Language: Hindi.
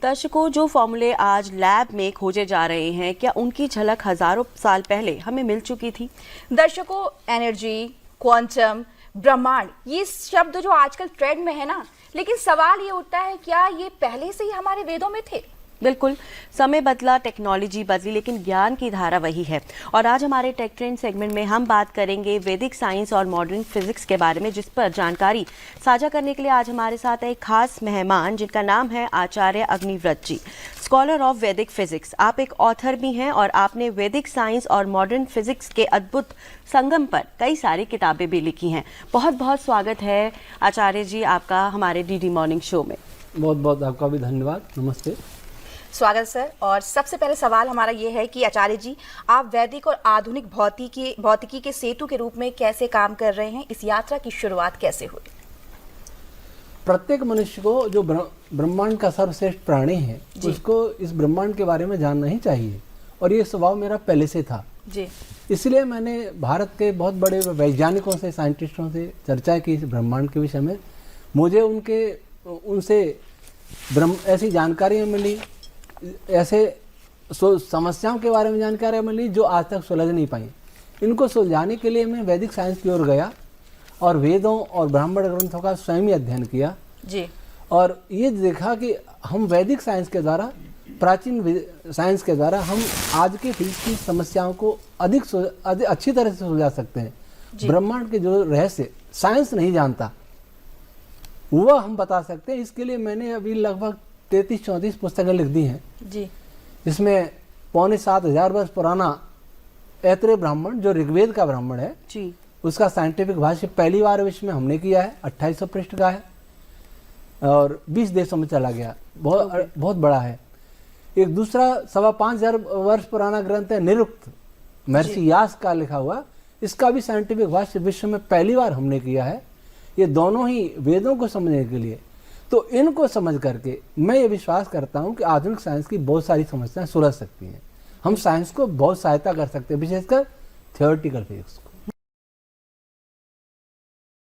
दर्शकों, जो फॉर्मूले आज लैब में खोजे जा रहे हैं, क्या उनकी झलक हजारों साल पहले हमें मिल चुकी थी? दर्शकों, एनर्जी, क्वांटम, ब्रह्मांड, ये शब्द जो आजकल ट्रेंड में है ना, लेकिन सवाल ये उठता है, क्या ये पहले से ही हमारे वेदों में थे? बिल्कुल, समय बदला, टेक्नोलॉजी बदली, लेकिन ज्ञान की धारा वही है। और आज हमारे टेक ट्रेंड सेगमेंट में हम बात करेंगे वैदिक साइंस और मॉडर्न फिजिक्स के बारे में, जिस पर जानकारी साझा करने के लिए आज हमारे साथ है एक खास मेहमान जिनका नाम है आचार्य अग्निव्रत जी, स्कॉलर ऑफ वैदिक फिजिक्स। आप एक ऑथर भी हैं और आपने वैदिक साइंस और मॉडर्न फिजिक्स के अद्भुत संगम पर कई सारी किताबें भी लिखी हैं। बहुत बहुत स्वागत है आचार्य जी आपका हमारे डीडी मॉर्निंग शो में। बहुत बहुत आपका भी धन्यवाद। नमस्ते। स्वागत सर। और सबसे पहले सवाल हमारा ये है कि आचार्य जी, आप वैदिक और आधुनिक भौतिकी के सेतु के रूप में कैसे काम कर रहे हैं? इस यात्रा की शुरुआत कैसे हुई? प्रत्येक मनुष्य को, जो ब्रह्मांड का सर्वश्रेष्ठ प्राणी है, उसको इस ब्रह्मांड के बारे में जानना ही चाहिए, और ये स्वभाव मेरा पहले से था जी। इसलिए मैंने भारत के बहुत बड़े वैज्ञानिकों से, साइंटिस्टों से चर्चा की इस ब्रह्मांड के विषय में। मुझे उनसे ऐसी जानकारी मिली, ऐसे समस्याओं के बारे में जानकारी मिली जो आज तक सुलझ नहीं पाई। इनको सुलझाने के लिए मैं वैदिक साइंस की ओर गया और वेदों और ब्राह्मण ग्रंथों का स्वयं ही अध्ययन किया जी। और ये देखा कि हम वैदिक साइंस के द्वारा, प्राचीन साइंस के द्वारा, हम आज के फिजिक्स की समस्याओं को अधिक अच्छी तरह से सुलझा सकते हैं। ब्रह्मांड के जो रहस्य साइंस नहीं जानता, वह हम बता सकते हैं। इसके लिए मैंने अभी लगभग 33-34 पुस्तकें लिख दी हैं जी। इसमें 7,500 वर्ष पुराना ऐत्रेय ब्राह्मण, जो ऋग्वेद का ब्राह्मण है जी, उसका उसका साइंटिफिक भाष्य पहली बार विश्व में हमने किया है। 2800 पृष्ठ का है और 20 देशों में चला गया। बहुत बड़ा है। एक दूसरा 5,500 वर्ष पुराना ग्रंथ है निरुक्त, महर्षि व्यास का लिखा हुआ। इसका भी साइंटिफिक भाष्य विश्व में पहली बार हमने किया है। ये दोनों ही वेदों को समझने के लिए। तो इनको समझ करके मैं ये विश्वास करता हूँ कि आधुनिक साइंस की बहुत सारी समस्याएं सुलझ सकती हैं। हम साइंस को बहुत सहायता कर सकते हैं, विशेषकर थियोरेटिकल फिजिक्स को।